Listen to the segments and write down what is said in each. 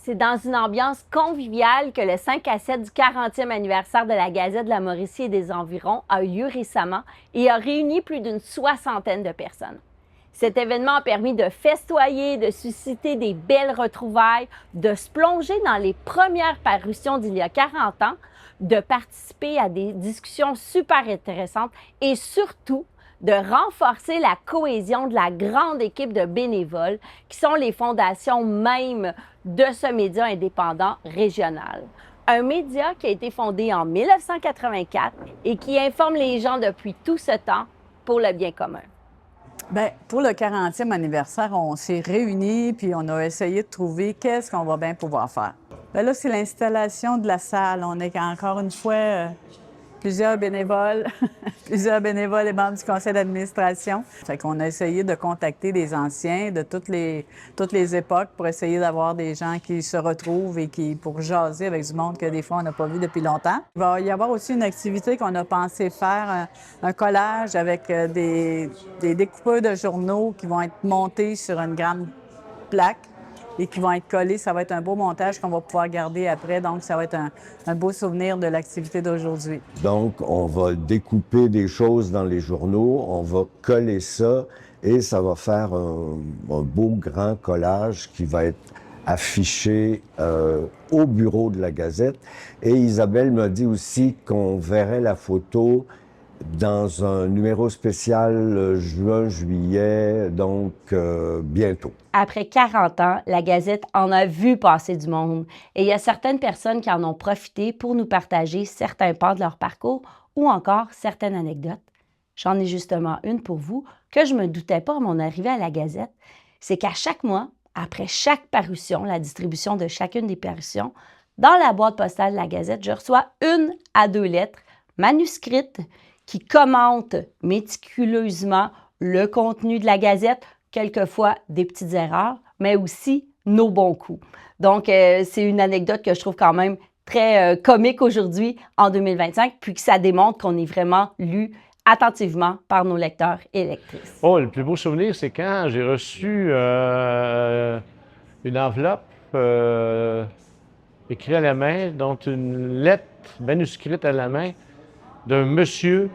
C'est dans une ambiance conviviale que le 5 à 7 du 40e anniversaire de la Gazette de la Mauricie et des environs a eu lieu récemment et a réuni plus d'une soixantaine de personnes. Cet événement a permis de festoyer, de susciter des belles retrouvailles, de se plonger dans les premières parutions d'il y a 40 ans, de participer à des discussions super intéressantes et surtout de renforcer la cohésion de la grande équipe de bénévoles qui sont les fondations même de ce média indépendant régional. Un média qui a été fondé en 1984 et qui informe les gens depuis tout ce temps pour le bien commun. Bien, pour le 40e anniversaire, on s'est réunis puis on a essayé de trouver qu'est-ce qu'on va bien pouvoir faire. Bien là, c'est l'installation de la salle. On est encore une fois plusieurs bénévoles, plusieurs bénévoles et membres du conseil d'administration. Fait qu'on a essayé de contacter des anciens de toutes les époques pour essayer d'avoir des gens qui se retrouvent et pour jaser avec du monde que des fois on n'a pas vu depuis longtemps. Il va y avoir aussi une activité qu'on a pensé faire, un collage avec des découpeurs de journaux qui vont être montés sur une grande plaque et qui vont être collés. Ça va être un beau montage qu'on va pouvoir garder après. Donc, ça va être un beau souvenir de l'activité d'aujourd'hui. Donc, on va découper des choses dans les journaux, on va coller ça et ça va faire un beau grand collage qui va être affiché au bureau de la Gazette. Et Isabelle m'a dit aussi qu'on verrait la photo dans un numéro spécial juin-juillet, donc bientôt. Après 40 ans, la Gazette en a vu passer du monde et il y a certaines personnes qui en ont profité pour nous partager certains pans de leur parcours ou encore certaines anecdotes. J'en ai justement une pour vous que je ne me doutais pas à mon arrivée à la Gazette. C'est qu'à chaque mois, après chaque parution, la distribution de chacune des parutions, dans la boîte postale de la Gazette, je reçois 1 à 2 lettres manuscrites qui commentent méticuleusement le contenu de la Gazette, quelquefois des petites erreurs, mais aussi nos bons coups. Donc, c'est une anecdote que je trouve quand même très comique aujourd'hui, en 2025, puis que ça démontre qu'on est vraiment lu attentivement par nos lecteurs et lectrices. Oh, le plus beau souvenir, c'est quand j'ai reçu une enveloppe écrite à la main, dont une lettre manuscrite à la main d'un monsieur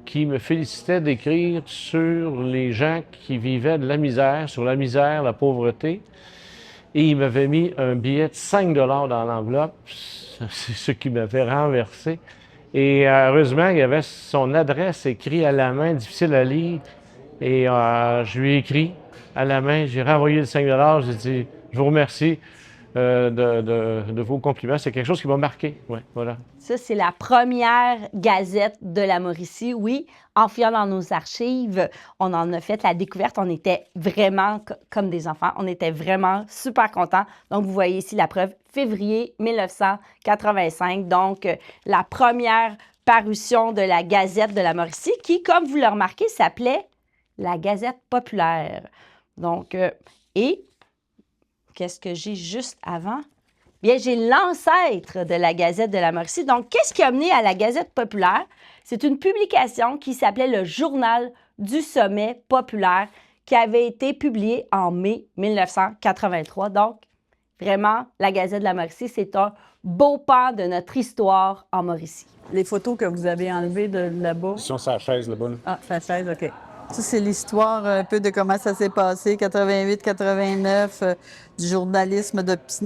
qui me félicitait d'écrire sur les gens qui vivaient de la misère, sur la misère, la pauvreté. Et il m'avait mis un billet de 5 $ dans l'enveloppe, c'est ce qui m'avait renversé. Et heureusement, il y avait son adresse écrite à la main, difficile à lire. Et je lui ai écrit à la main, j'ai renvoyé le 5 $, j'ai dit « Je vous remercie de vos compliments ». C'est quelque chose qui m'a marqué, ouais, voilà. Ça, c'est la première Gazette de la Mauricie. Oui, en fouillant dans nos archives, on en a fait la découverte. On était vraiment comme des enfants. On était vraiment super contents. Donc, vous voyez ici la preuve, février 1985. Donc, la première parution de la Gazette de la Mauricie qui, comme vous le remarquez, s'appelait la Gazette populaire. Donc, et qu'est-ce que j'ai juste avant? Bien, j'ai l'ancêtre de la Gazette de la Mauricie. Donc, qu'est-ce qui a mené à la Gazette populaire? C'est une publication qui s'appelait le Journal du sommet populaire qui avait été publiée en mai 1983. Donc, vraiment, la Gazette de la Mauricie, c'est un beau pan de notre histoire en Mauricie. Les photos que vous avez enlevées de là-bas? Ils sont sur la chaise là-bas. Ah, sa chaise, OK. Ça, c'est l'histoire un peu de comment ça s'est passé, 88-89, du journalisme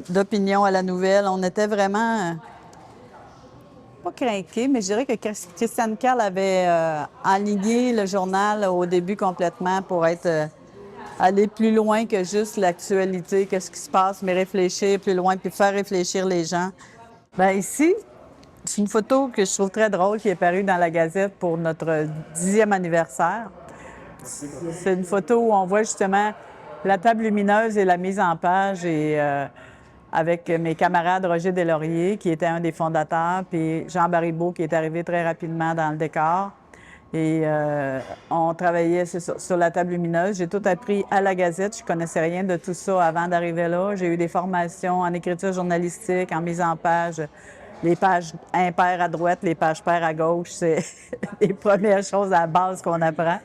d'opinion à la nouvelle. On était vraiment, pas craqués, mais je dirais que Christiane Carl avait aligné le journal au début complètement pour aller plus loin que juste l'actualité, qu'est-ce qui se passe, mais réfléchir plus loin, puis faire réfléchir les gens. Bien, ici, c'est une photo que je trouve très drôle qui est parue dans la Gazette pour notre 10e anniversaire. C'est une photo où on voit justement la table lumineuse et la mise en page et avec mes camarades Roger Deslauriers, qui était un des fondateurs, puis Jean Baribeau, qui est arrivé très rapidement dans le décor. Et on travaillait sur la table lumineuse. J'ai tout appris à la Gazette. Je connaissais rien de tout ça avant d'arriver là. J'ai eu des formations en écriture journalistique, en mise en page. Les pages impaires à droite, les pages paires à gauche, c'est les premières choses à la base qu'on apprend.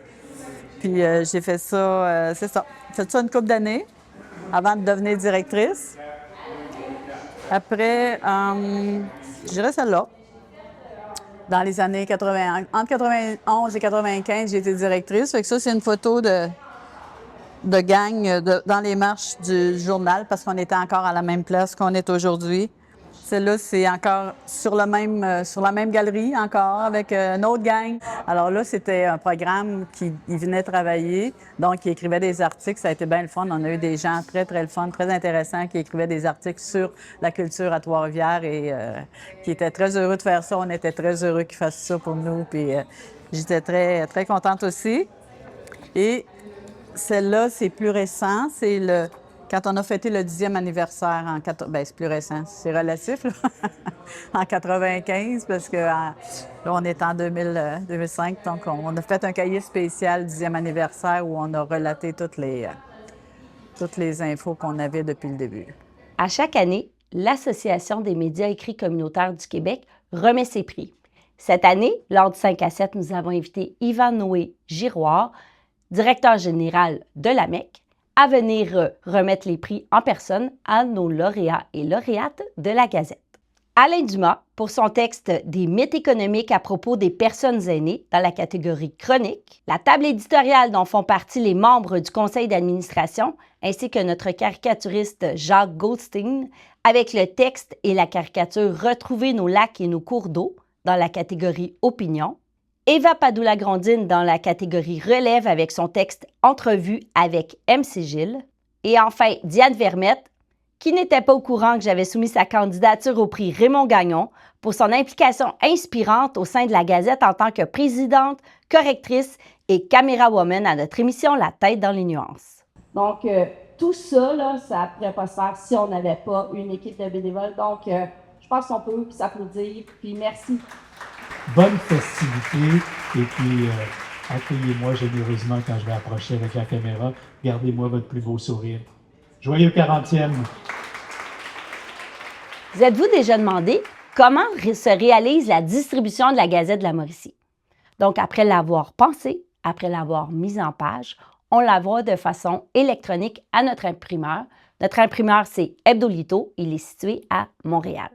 Puis j'ai fait ça, c'est ça. J'ai fait ça une couple d'années avant de devenir directrice. Après, je dirais celle-là. Dans les années 80, entre 91 et 95, j'ai été directrice. Fait que ça, c'est une photo de gang dans les marches du journal parce qu'on était encore à la même place qu'on est aujourd'hui. Celle-là, c'est encore sur la même galerie, encore, avec une autre gang. Alors là, c'était un programme qui venait travailler, donc il écrivait des articles. Ça a été bien le fun. On a eu des gens très, très le fun, très intéressants qui écrivaient des articles sur la culture à Trois-Rivières et qui étaient très heureux de faire ça. On était très heureux qu'ils fassent ça pour nous. Puis j'étais très, très contente aussi. Et celle-là, c'est plus récent. C'est quand on a fêté le 10e anniversaire ben, c'est plus récent, c'est relatif, là. En 95, parce que là, on est en 2005, donc on a fait un cahier spécial 10e anniversaire où on a relaté toutes les infos qu'on avait depuis le début. À chaque année, l'Association des médias écrits communautaires du Québec remet ses prix. Cette année, lors du 5 à 7, nous avons invité Yvan-Noé Giroir, directeur général de l'AMEQ, à venir remettre les prix en personne à nos lauréats et lauréates de la Gazette. Alain Dumas, pour son texte « Des mythes économiques à propos des personnes aînées » dans la catégorie chronique, la table éditoriale dont font partie les membres du conseil d'administration, ainsi que notre caricaturiste Jacques Goldstein, avec le texte et la caricature « Retrouver nos lacs et nos cours d'eau » dans la catégorie opinion, Eva Padoula-Grondine dans la catégorie relève avec son texte « Entrevue avec MC Gilles » et enfin Diane Vermette, qui n'était pas au courant que j'avais soumis sa candidature au prix Raymond Gagnon pour son implication inspirante au sein de la Gazette en tant que présidente, correctrice et caméra-woman à notre émission La tête dans les nuances. Donc, tout ça, là, ça ne pourrait pas se faire si on n'avait pas une équipe de bénévoles. Donc, je pense qu'on peut s'applaudir. Puis merci. Bonne festivité et puis accueillez-moi généreusement quand je vais approcher avec la caméra. Gardez-moi votre plus beau sourire. Joyeux 40e! Vous êtes-vous déjà demandé comment se réalise la distribution de la Gazette de la Mauricie? Donc, après l'avoir pensée, après l'avoir mise en page, on l'envoie de façon électronique à notre imprimeur. Notre imprimeur, c'est Hebdolito. Il est situé à Montréal.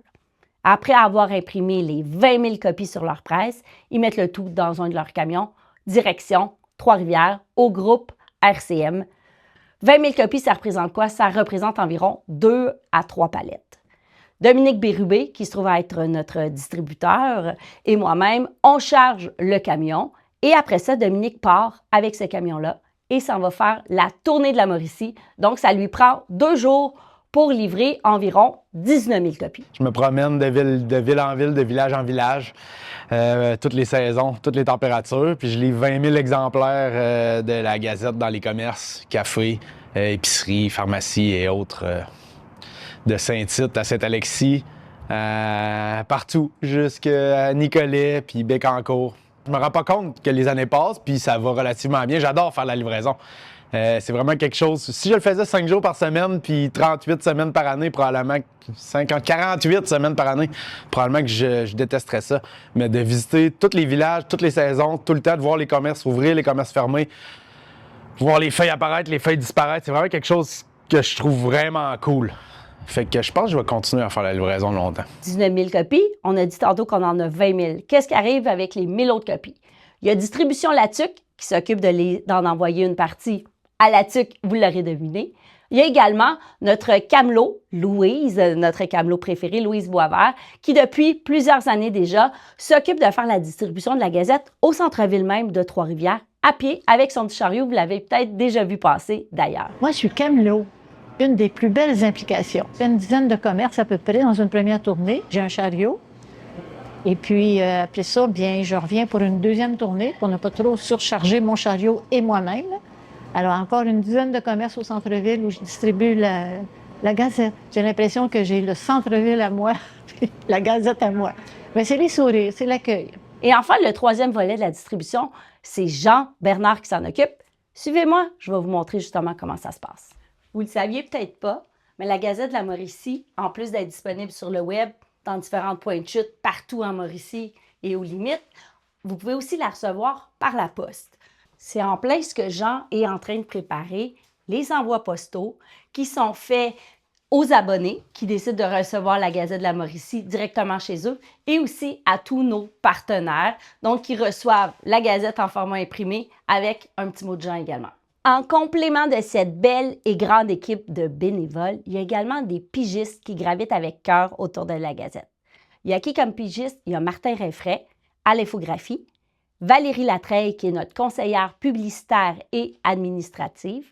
Après avoir imprimé les 20 000 copies sur leur presse, ils mettent le tout dans un de leurs camions, direction Trois-Rivières, au groupe RCM. 20 000 copies, ça représente quoi? Ça représente environ 2 à 3 palettes. Dominique Bérubé, qui se trouve à être notre distributeur, et moi-même, on charge le camion. Et après ça, Dominique part avec ce camion-là et s'en va faire la tournée de la Mauricie. Donc, ça lui prend 2 jours pour livrer environ 19 000 copies. Je me promène de ville en ville, de village en village, toutes les saisons, toutes les températures, puis je livre 20 000 exemplaires de la Gazette dans les commerces, cafés, épiceries, pharmacies et autres, de Saint-Tite à Saint-Alexis, partout, jusqu'à Nicolet, puis Bécancour. Je me rends pas compte que les années passent, puis ça va relativement bien. J'adore faire la livraison. C'est vraiment quelque chose. Si je le faisais 5 jours par semaine, puis 38 semaines par année, probablement, 48 semaines par année, probablement que je détesterais ça. Mais de visiter tous les villages, toutes les saisons, tout le temps, de voir les commerces ouvrir, les commerces fermer, voir les feuilles apparaître, les feuilles disparaître, c'est vraiment quelque chose que je trouve vraiment cool. Fait que je pense que je vais continuer à faire la livraison longtemps. 19 000 copies, on a dit tantôt qu'on en a 20 000. Qu'est-ce qui arrive avec les 1000 autres copies? Il y a Distribution Latuc qui s'occupe d'en envoyer une partie à Latuc, vous l'aurez deviné. Il y a également notre camelot, Louise, notre camelot préféré, Louise Boisvert, qui depuis plusieurs années déjà s'occupe de faire la distribution de la Gazette au centre-ville même de Trois-Rivières, à pied, avec son petit chariot. Vous l'avez peut-être déjà vu passer d'ailleurs. Moi, je suis camelot. Une des plus belles implications. J'ai une dizaine de commerces à peu près dans une première tournée. J'ai un chariot. Et puis, après ça, bien, je reviens pour une deuxième tournée pour ne pas trop surcharger mon chariot et moi-même. Alors, encore une dizaine de commerces au centre-ville où je distribue la Gazette. J'ai l'impression que j'ai le centre-ville à moi, la Gazette à moi. Mais c'est les sourires, c'est l'accueil. Et enfin, le troisième volet de la distribution, c'est Jean Bernard qui s'en occupe. Suivez-moi, je vais vous montrer justement comment ça se passe. Vous ne le saviez peut-être pas, mais la Gazette de la Mauricie, en plus d'être disponible sur le web, dans différents points de chute partout en Mauricie et aux limites, vous pouvez aussi la recevoir par la poste. C'est en plein ce que Jean est en train de préparer, les envois postaux qui sont faits aux abonnés qui décident de recevoir la Gazette de la Mauricie directement chez eux et aussi à tous nos partenaires, donc qui reçoivent la Gazette en format imprimé avec un petit mot de Jean également. En complément de cette belle et grande équipe de bénévoles, il y a également des pigistes qui gravitent avec cœur autour de la Gazette. Il y a qui comme pigiste? Il y a Martin Rinfret à l'infographie, Valérie Latreille qui est notre conseillère publicitaire et administrative,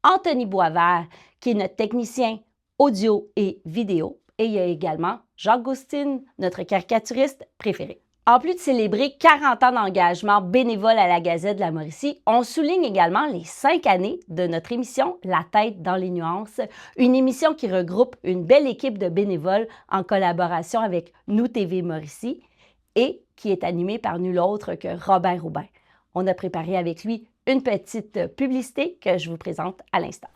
Anthony Boisvert qui est notre technicien audio et vidéo, et il y a également Jacques Goustine, notre caricaturiste préféré. En plus de célébrer 40 ans d'engagement bénévole à la Gazette de la Mauricie, on souligne également les 5 années de notre émission La tête dans les nuances, une émission qui regroupe une belle équipe de bénévoles en collaboration avec Nous TV Mauricie et qui est animée par nul autre que Robert Roubaix. On a préparé avec lui une petite publicité que je vous présente à l'instant.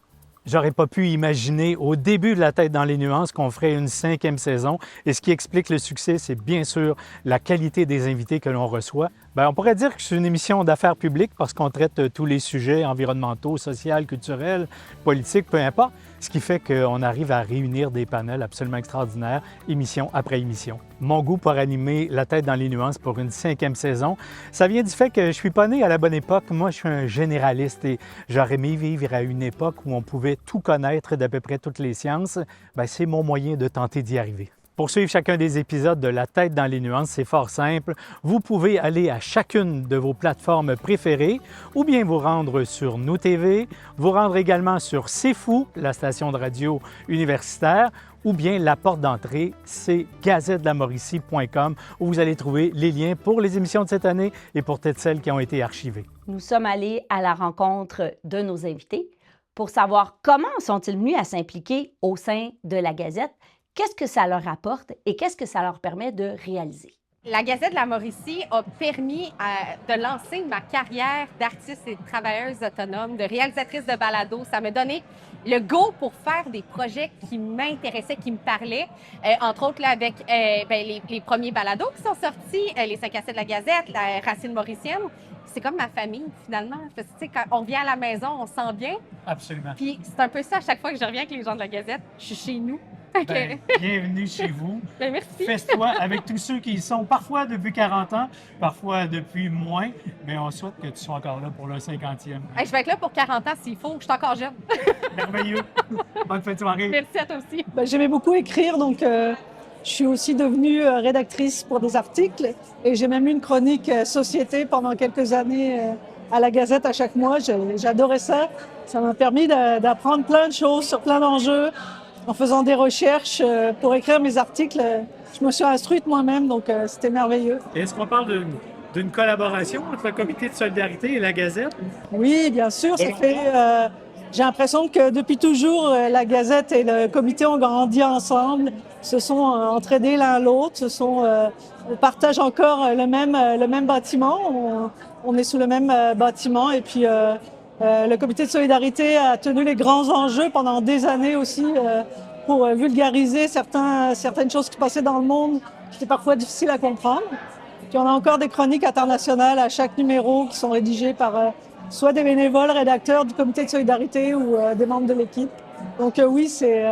J'aurais pas pu imaginer au début de La tête dans les nuances qu'on ferait une 5e saison. Et ce qui explique le succès, c'est bien sûr la qualité des invités que l'on reçoit. On pourrait dire que c'est une émission d'affaires publiques parce qu'on traite tous les sujets environnementaux, sociaux, culturels, politiques, peu importe. Ce qui fait qu'on arrive à réunir des panels absolument extraordinaires, émission après émission. Mon goût pour animer La tête dans les nuances pour une 5e saison, ça vient du fait que je suis pas né à la bonne époque. Moi, je suis un généraliste et j'aurais aimé vivre à une époque où on pouvait tout connaître d'à peu près toutes les sciences. C'est mon moyen de tenter d'y arriver. Pour suivre chacun des épisodes de La tête dans les nuances, c'est fort simple. Vous pouvez aller à chacune de vos plateformes préférées ou bien vous rendre sur Nous TV, vous rendre également sur C'est Fou, la station de radio universitaire, ou bien la porte d'entrée, c'est gazettedelamauricie.com où vous allez trouver les liens pour les émissions de cette année et pour toutes celles qui ont été archivées. Nous sommes allés à la rencontre de nos invités pour savoir comment sont-ils venus à s'impliquer au sein de la Gazette, qu'est-ce que ça leur apporte et qu'est-ce que ça leur permet de réaliser. La Gazette de la Mauricie a permis de lancer ma carrière d'artiste et de travailleuse autonome, de réalisatrice de balado. Ça m'a donné le go pour faire des projets qui m'intéressaient, qui me parlaient. Entre autres, là, avec les premiers balados qui sont sortis, les 5 à 7 de la Gazette, la Racine mauricienne. C'est comme ma famille, finalement. Parce que, tu sais, quand on vient à la maison, on se sent bien. Absolument. Puis c'est un peu ça, à chaque fois que je reviens avec les gens de la Gazette, je suis chez nous. Bienvenue chez vous. Merci. Fais-toi avec tous ceux qui y sont, parfois depuis 40 ans, parfois depuis moins, mais on souhaite que tu sois encore là pour le 50e. Je vais être là pour 40 ans s'il faut, je suis encore jeune. Merveilleux. Bonne fin de soirée. Merci à toi aussi. J'aimais beaucoup écrire, donc je suis aussi devenue rédactrice pour des articles et j'ai même eu une chronique société pendant quelques années à la Gazette à chaque mois. J'adorais ça. Ça m'a permis d'apprendre plein de choses sur plein d'enjeux. En faisant des recherches pour écrire mes articles, je me suis instruite moi-même, donc c'était merveilleux. Est-ce qu'on parle d'une collaboration entre le Comité de solidarité et la Gazette? Oui, bien sûr. Ça fait, j'ai l'impression que depuis toujours, la Gazette et le Comité ont grandi ensemble, se sont entraidés l'un l'autre, on partage encore le même bâtiment, on est sous le même bâtiment et puis le Comité de solidarité a tenu les grands enjeux pendant des années aussi pour vulgariser certaines choses qui se passaient dans le monde qui étaient parfois difficiles à comprendre. Puis on a encore des chroniques internationales à chaque numéro qui sont rédigées par soit des bénévoles, rédacteurs du Comité de solidarité ou des membres de l'équipe. Donc oui, c'est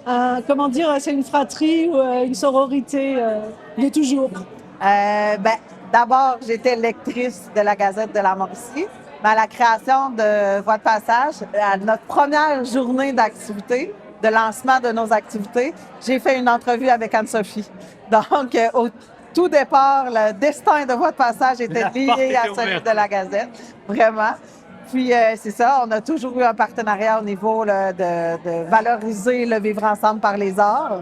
c'est une fratrie ou une sororité de toujours. D'abord, j'étais lectrice de la Gazette de la Mauricie. À la création de Voix de passage, à notre première journée d'activité, de lancement de nos activités, j'ai fait une entrevue avec Anne-Sophie. Donc, au tout départ, le destin de Voix de passage était lié à celui de la Gazette, vraiment. Puis, c'est ça, on a toujours eu un partenariat au niveau là, de valoriser le vivre ensemble par les arts.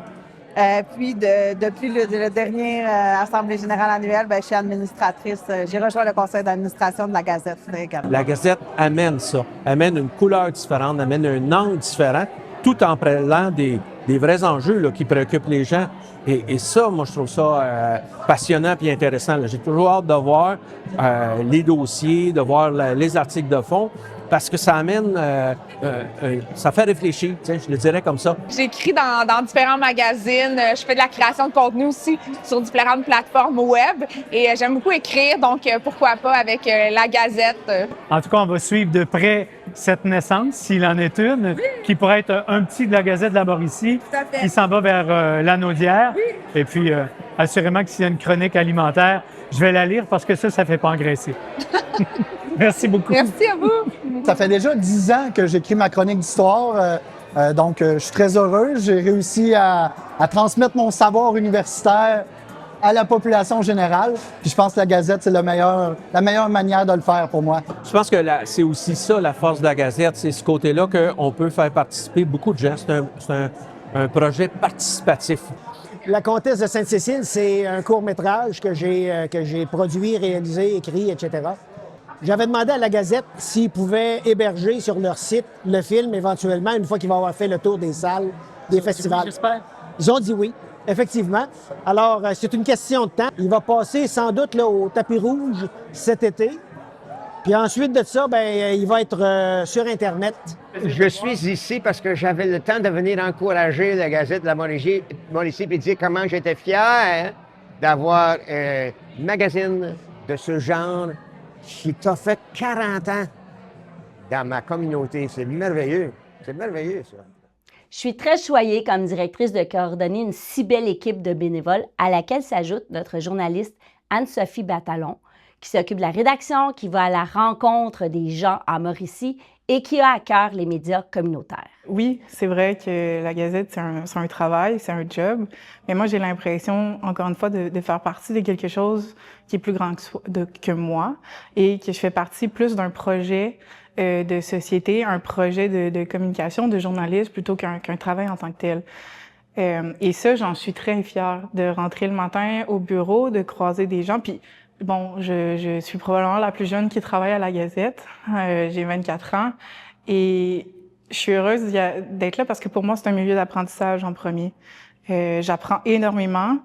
Puis, depuis le dernier Assemblée générale annuelle, je suis administratrice. J'ai rejoint le conseil d'administration de la Gazette également. La Gazette amène ça, amène une couleur différente, amène un angle différent, tout en parlant des vrais enjeux là, qui préoccupent les gens. Et ça, moi, je trouve ça passionnant et intéressant. J'ai toujours hâte de voir les dossiers, de voir les articles de fond. parce que ça amène, ça fait réfléchir, tiens, je le dirais comme ça. J'écris dans différents magazines, je fais de la création de contenu aussi sur différentes plateformes web et j'aime beaucoup écrire, donc pourquoi pas avec la Gazette. En tout cas, on va suivre de près cette naissance, s'il en est une, qui pourrait être un petit de la Gazette de la Mauricie, qui s'en va vers l'Anaudière. Et puis, assurément que s'il y a une chronique alimentaire, je vais la lire parce que ça fait pas engraisser. Merci beaucoup. Merci à vous. Ça fait déjà 10 ans que j'écris ma chronique d'histoire, donc je suis très heureux. J'ai réussi à transmettre mon savoir universitaire à la population générale. Puis je pense que la Gazette, c'est la meilleure manière de le faire pour moi. Je pense que c'est aussi ça, la force de la Gazette, c'est ce côté-là qu'on peut faire participer beaucoup de gens. C'est un projet participatif. La Comtesse de Sainte-Cécile, c'est un court-métrage que j'ai produit, réalisé, écrit, etc. J'avais demandé à la Gazette s'ils pouvaient héberger sur leur site le film éventuellement, une fois qu'ils vont avoir fait le tour des salles, des festivals. J'espère. Ils ont dit oui, effectivement. Alors, c'est une question de temps. Il va passer sans doute là, au tapis rouge cet été. Puis ensuite de ça, il va être sur Internet. Je suis ici parce que j'avais le temps de venir encourager la Gazette de la Mauricie et dire comment j'étais fier d'avoir un magazine de ce genre qui t'a fait 40 ans dans ma communauté. C'est merveilleux. C'est merveilleux, ça. Je suis très choyée comme directrice de coordonner une si belle équipe de bénévoles à laquelle s'ajoute notre journaliste Anne-Sophie Batalon, qui s'occupe de la rédaction, qui va à la rencontre des gens à Mauricie et qui a à cœur les médias communautaires. Oui, c'est vrai que la Gazette, c'est un travail, c'est un job, mais moi, j'ai l'impression, encore une fois, de faire partie de quelque chose qui est plus grand que moi et que je fais partie plus d'un projet de société, un projet de communication, de journalisme, plutôt qu'un travail en tant que tel. Et ça, j'en suis très fière de rentrer le matin au bureau, de croiser des gens, puis bon, je suis probablement la plus jeune qui travaille à la Gazette. J'ai 24 ans et je suis heureuse d'être là parce que pour moi, c'est un milieu d'apprentissage en premier. J'apprends énormément.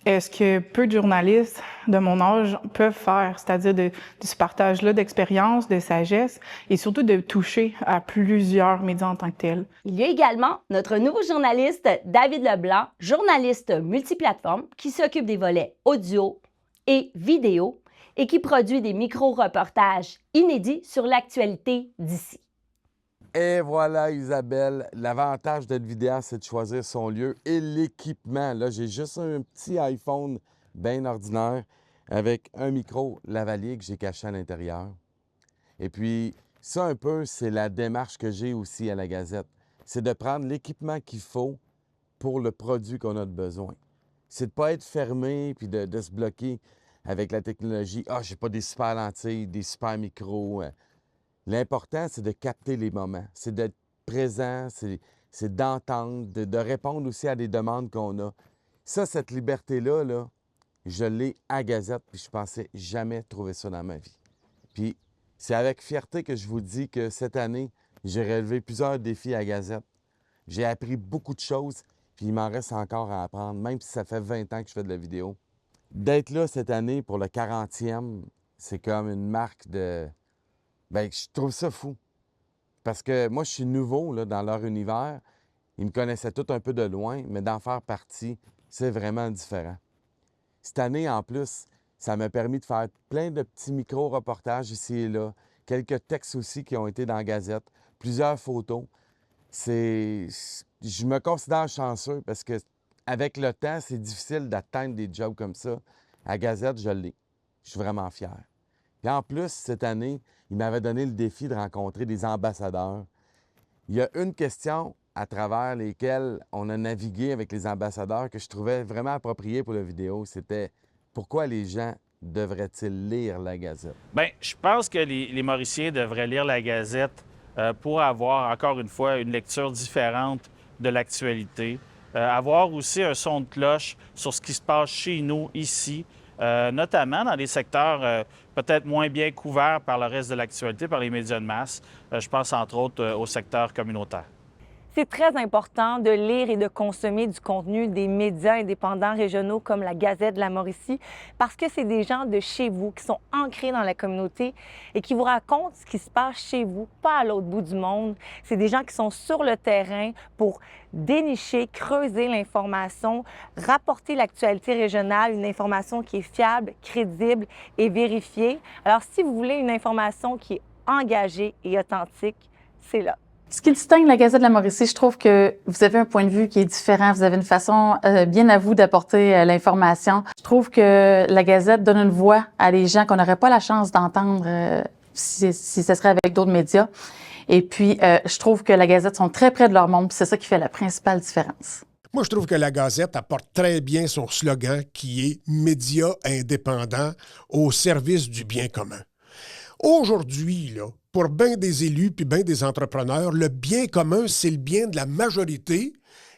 Ce que peu de journalistes de mon âge peuvent faire, c'est-à-dire de ce partage-là d'expérience, de sagesse et surtout de toucher à plusieurs médias en tant que tels. Il y a également notre nouveau journaliste, David Leblanc, journaliste multiplateforme qui s'occupe des volets audio et vidéo et qui produit des micro-reportages inédits sur l'actualité d'ici. Et voilà, Isabelle, l'avantage d'être vidéaste, c'est de choisir son lieu et l'équipement. Là, j'ai juste un petit iPhone bien ordinaire avec un micro lavalier que j'ai caché à l'intérieur. Et puis, ça un peu, c'est la démarche que j'ai aussi à la Gazette. C'est de prendre l'équipement qu'il faut pour le produit qu'on a de besoin. C'est de ne pas être fermé puis de se bloquer avec la technologie. Ah, j'ai pas des super lentilles, des super micros. L'important, c'est de capter les moments. C'est d'être présent, c'est d'entendre, de répondre aussi à des demandes qu'on a. Ça, cette liberté-là, là, je l'ai à Gazette, puis je pensais jamais trouver ça dans ma vie. Puis c'est avec fierté que je vous dis que cette année, j'ai relevé plusieurs défis à Gazette. J'ai appris beaucoup de choses, puis il m'en reste encore à apprendre, même si ça fait 20 ans que je fais de la vidéo. D'être là cette année pour le 40e, c'est comme une marque de... Bien, je trouve ça fou. Parce que moi, je suis nouveau là, dans leur univers. Ils me connaissaient tous un peu de loin, mais d'en faire partie, c'est vraiment différent. Cette année, en plus, ça m'a permis de faire plein de petits micro-reportages ici et là, quelques textes aussi qui ont été dans la Gazette, plusieurs photos. Je me considère chanceux parce que avec le temps, c'est difficile d'atteindre des jobs comme ça. À Gazette, je l'ai. Je suis vraiment fier. Et en plus, cette année, il m'avait donné le défi de rencontrer des ambassadeurs. Il y a une question à travers lesquelles on a navigué avec les ambassadeurs que je trouvais vraiment appropriée pour la vidéo. C'était pourquoi les gens devraient-ils lire la Gazette? Bien, je pense que les Mauriciens devraient lire la Gazette pour avoir, encore une fois, une lecture différente de l'actualité. Avoir aussi un son de cloche sur ce qui se passe chez nous, ici, notamment dans des secteurs peut-être moins bien couverts par le reste de l'actualité, par les médias de masse. Je pense entre autres au secteur communautaire. C'est très important de lire et de consommer du contenu des médias indépendants régionaux comme la Gazette de la Mauricie parce que c'est des gens de chez vous qui sont ancrés dans la communauté et qui vous racontent ce qui se passe chez vous, pas à l'autre bout du monde. C'est des gens qui sont sur le terrain pour dénicher, creuser l'information, rapporter l'actualité régionale, une information qui est fiable, crédible et vérifiée. Alors, si vous voulez une information qui est engagée et authentique, c'est là. Ce qui distingue la Gazette de la Mauricie, je trouve que vous avez un point de vue qui est différent. Vous avez une façon bien à vous d'apporter l'information. Je trouve que la Gazette donne une voix à des gens qu'on n'aurait pas la chance d'entendre si ce serait avec d'autres médias. Et puis, je trouve que la Gazette sont très près de leur monde, puis c'est ça qui fait la principale différence. Moi, je trouve que la Gazette apporte très bien son slogan qui est « Médias indépendants au service du bien commun ». Aujourd'hui, là, pour bien des élus puis bien des entrepreneurs, le bien commun, c'est le bien de la majorité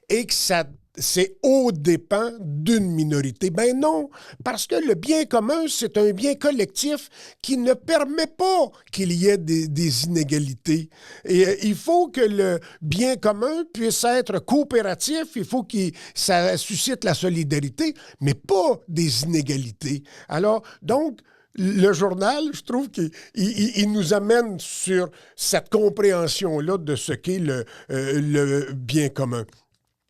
et que c'est aux dépens d'une minorité. Ben non, parce que le bien commun, c'est un bien collectif qui ne permet pas qu'il y ait des inégalités. Et il faut que le bien commun puisse être coopératif, il faut que ça suscite la solidarité, mais pas des inégalités. Alors, donc, le journal, je trouve qu'il nous amène sur cette compréhension-là de ce qu'est le bien commun.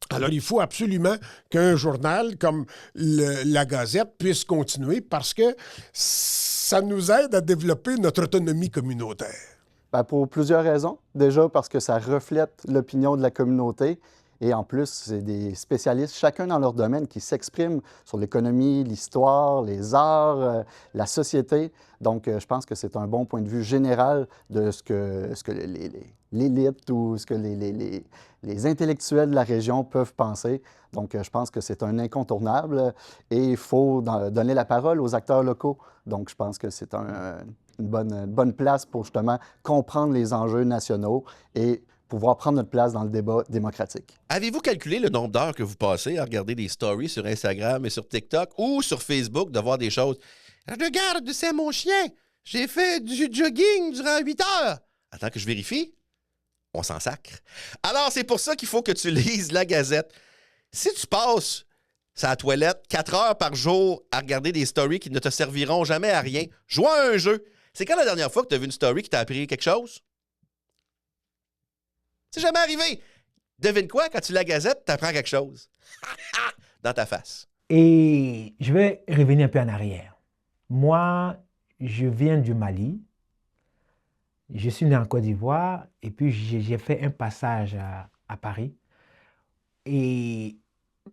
Alors, il faut absolument qu'un journal comme la Gazette puisse continuer parce que ça nous aide à développer notre autonomie communautaire. Bien, pour plusieurs raisons. Déjà parce que ça reflète l'opinion de la communauté. Et en plus, c'est des spécialistes, chacun dans leur domaine, qui s'expriment sur l'économie, l'histoire, les arts, la société. Donc, je pense que c'est un bon point de vue général de ce que l'élite ou ce que les intellectuels de la région peuvent penser. Donc, je pense que c'est un incontournable et il faut donner la parole aux acteurs locaux. Donc, je pense que c'est une bonne place pour justement comprendre les enjeux nationaux et pouvoir prendre notre place dans le débat démocratique. Avez-vous calculé le nombre d'heures que vous passez à regarder des stories sur Instagram et sur TikTok ou sur Facebook de voir des choses? Regarde, c'est mon chien! J'ai fait du jogging durant 8 heures! Attends que je vérifie. On s'en sacre. Alors, c'est pour ça qu'il faut que tu lises la Gazette. Si tu passes sa toilette 4 heures par jour à regarder des stories qui ne te serviront jamais à rien, joue à un jeu. C'est quand la dernière fois que tu as vu une story qui t'a appris quelque chose? C'est jamais arrivé. Devine quoi, quand tu la Gazette, tu apprends quelque chose. Dans ta face. Et je vais revenir un peu en arrière. Moi, je viens du Mali. Je suis né en Côte d'Ivoire et puis j'ai fait un passage à Paris. Et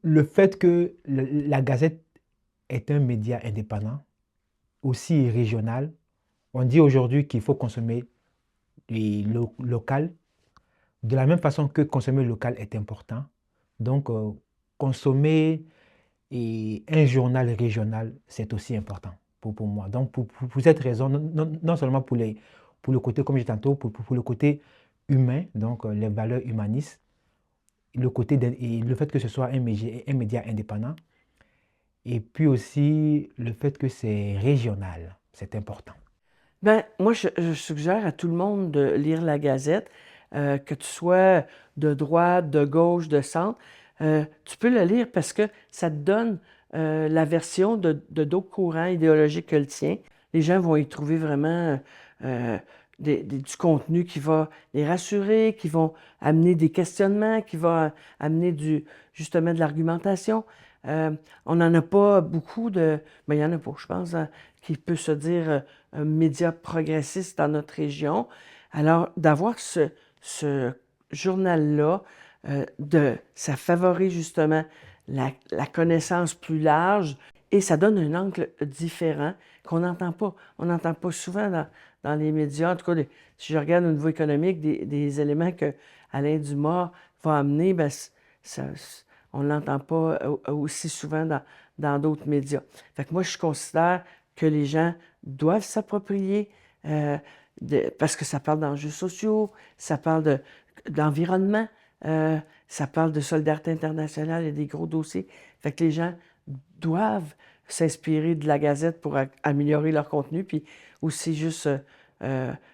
le fait que la Gazette est un média indépendant, aussi régional, on dit aujourd'hui qu'il faut consommer local. De la même façon que consommer local est important, donc consommer un journal régional, c'est aussi important pour moi. Donc pour cette raison, non seulement pour le côté, comme j'ai dit tantôt, pour le côté humain, donc les valeurs humanistes, le fait que ce soit un média indépendant, et puis aussi le fait que c'est régional, c'est important. Bien, moi, je suggère à tout le monde de lire la Gazette. Que tu sois de droite, de gauche, de centre, tu peux le lire parce que ça te donne la version de d'autres courants idéologiques que le tien. Les gens vont y trouver vraiment du contenu qui va les rassurer, qui vont amener des questionnements, qui va amener justement de l'argumentation. On n'en a pas beaucoup mais il y en a pas, je pense, qui peut se dire un média progressiste dans notre région. Alors, d'avoir ce journal-là, ça favorise justement la connaissance plus large et ça donne un angle différent qu'on n'entend pas. On n'entend pas souvent dans les médias. En tout cas, si je regarde au niveau économique, des éléments que Alain Dumas va amener, ben, on ne l'entend pas aussi souvent dans d'autres médias. Fait que moi, je considère que les gens doivent s'approprier parce que ça parle d'enjeux sociaux, ça parle d'environnement, ça parle de solidarité internationale et des gros dossiers. Fait que les gens doivent s'inspirer de la Gazette pour améliorer leur contenu, puis aussi juste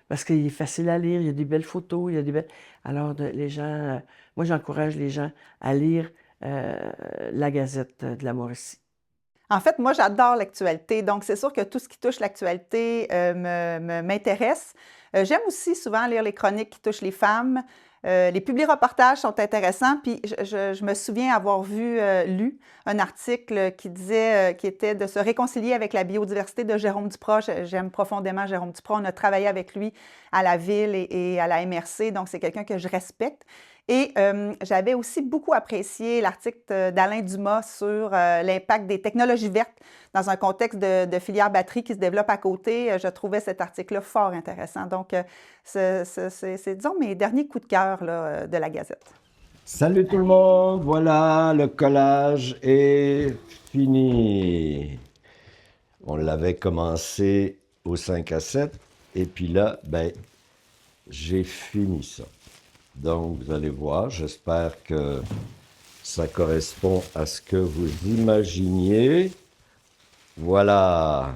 parce qu'il est facile à lire, il y a des belles photos, il y a des belles... Alors, les gens, moi, j'encourage les gens à lire la Gazette de la Mauricie. En fait, moi, j'adore l'actualité. Donc, c'est sûr que tout ce qui touche l'actualité m'intéresse. J'aime aussi souvent lire les chroniques qui touchent les femmes. Les publi-reportages sont intéressants. Puis, je me souviens avoir lu un article qui disait, qui était de se réconcilier avec la biodiversité de Jérôme Duprat. J'aime profondément Jérôme Duprat. On a travaillé avec lui à la Ville et à la MRC. Donc, c'est quelqu'un que je respecte. Et j'avais aussi beaucoup apprécié l'article d'Alain Dumas sur l'impact des technologies vertes dans un contexte de filière batterie qui se développe à côté. Je trouvais cet article-là fort intéressant. Donc, c'est disons, mes derniers coups de cœur là, de la Gazette. Salut tout le monde! Voilà, le collage est fini. On l'avait commencé au 5 à 7 et puis là, ben, j'ai fini ça. Donc, vous allez voir, j'espère que ça correspond à ce que vous imaginiez. Voilà.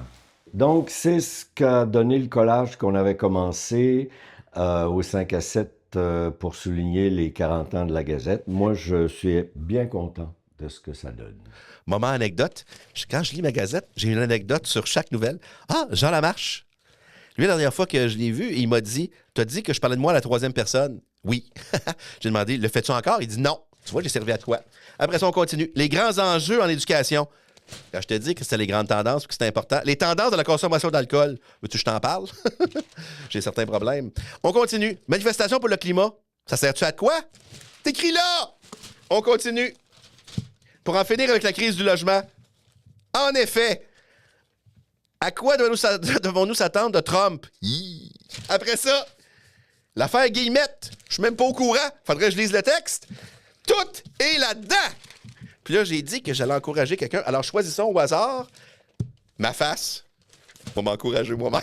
Donc, c'est ce qu'a donné le collage qu'on avait commencé au 5 à 7 pour souligner les 40 ans de la Gazette. Moi, je suis bien content de ce que ça donne. Moment anecdote, quand je lis ma Gazette, j'ai une anecdote sur chaque nouvelle. Ah, Jean Lamarche. Lui, la dernière fois que je l'ai vu, il m'a dit « T'as dit que je parlais de moi à la troisième personne? » Oui. J'ai demandé « Le fais-tu encore? » Il dit « Non. » Tu vois, j'ai servi à toi. Après ça, on continue. Les grands enjeux en éducation. Quand je te dis que c'était les grandes tendances, que c'était important. Les tendances de la consommation d'alcool. Veux-tu que je t'en parle? J'ai certains problèmes. On continue. Manifestation pour le climat. Ça sert-tu à quoi? T'écris là! On continue. Pour en finir avec la crise du logement. En effet, à quoi devons-nous s'attendre de Trump? Après ça, l'affaire Guillemette. Je suis même pas au courant. Faudrait que je lise le texte. Tout est là-dedans. Puis là, j'ai dit que j'allais encourager quelqu'un. Alors, choisissons au hasard ma face pour m'encourager moi-même.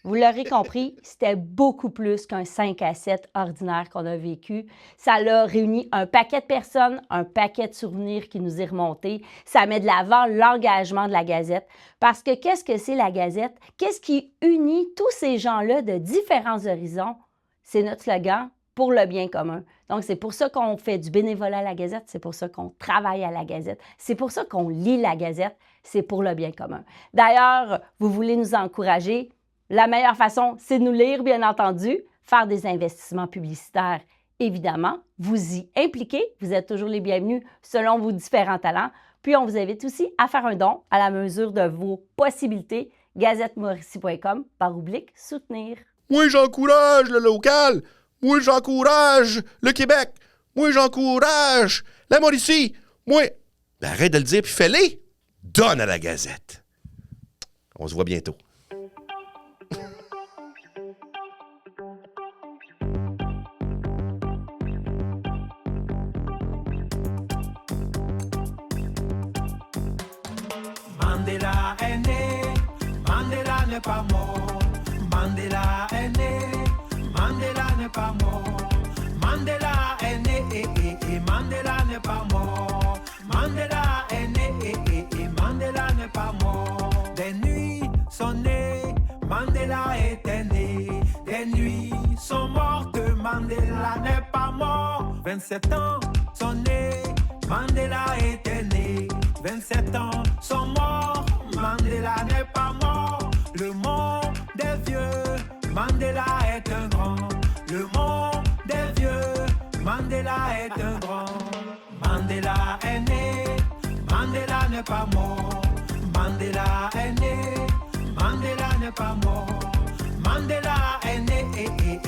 Vous l'aurez compris, c'était beaucoup plus qu'un 5 à 7 ordinaire qu'on a vécu. Ça l'a réuni un paquet de personnes, un paquet de souvenirs qui nous est remonté. Ça met de l'avant l'engagement de la Gazette. Parce que qu'est-ce que c'est la Gazette? Qu'est-ce qui unit tous ces gens-là de différents horizons? C'est notre slogan, pour le bien commun. Donc, c'est pour ça qu'on fait du bénévolat à la Gazette, c'est pour ça qu'on travaille à la Gazette, c'est pour ça qu'on lit la Gazette, c'est pour le bien commun. D'ailleurs, vous voulez nous encourager? La meilleure façon, c'est de nous lire, bien entendu, faire des investissements publicitaires, évidemment, vous y impliquer, vous êtes toujours les bienvenus selon vos différents talents, puis on vous invite aussi à faire un don à la mesure de vos possibilités, gazettemauricie.com/soutenir. Moi, j'encourage le local. Moi, j'encourage le Québec. Moi, j'encourage la Mauricie. Moi, ben, arrête de le dire puis fais-les. Donne à la Gazette. On se voit bientôt. Mandela est né, Mandela n'est pas mort. Mandela est né, Mandela n'est pas mort. Mandela est né et Mandela n'est pas mort. Mandela est né et Mandela n'est pas mort. Des nuits sont nées, Mandela était né. Des nuits sont mortes, Mandela n'est pas mort. 27 ans sont nés, Mandela était né. 27 ans sont morts, Mandela n'est pas mort. Le monde des vieux, Mandela est un grand. Le monde des vieux, Mandela est un grand. Mandela est né, Mandela n'est pas mort. Mandela est né, Mandela n'est pas mort. Mandela est né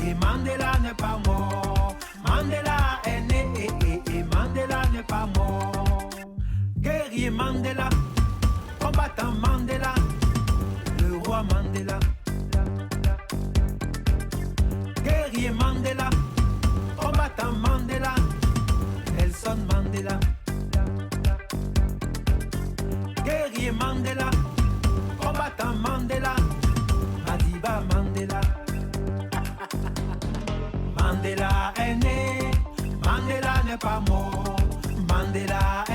et Mandela n'est pas mort. Mandela est né et Mandela n'est pas mort. Guerrier Mandela, combattant Mandela, le roi Mandela. Guerrier Mandela, combattant Mandela, Nelson Mandela. Guerrier Mandela, combattant Mandela, Madiba Mandela. Mandela est né, Mandela n'est pas mort. Mandela est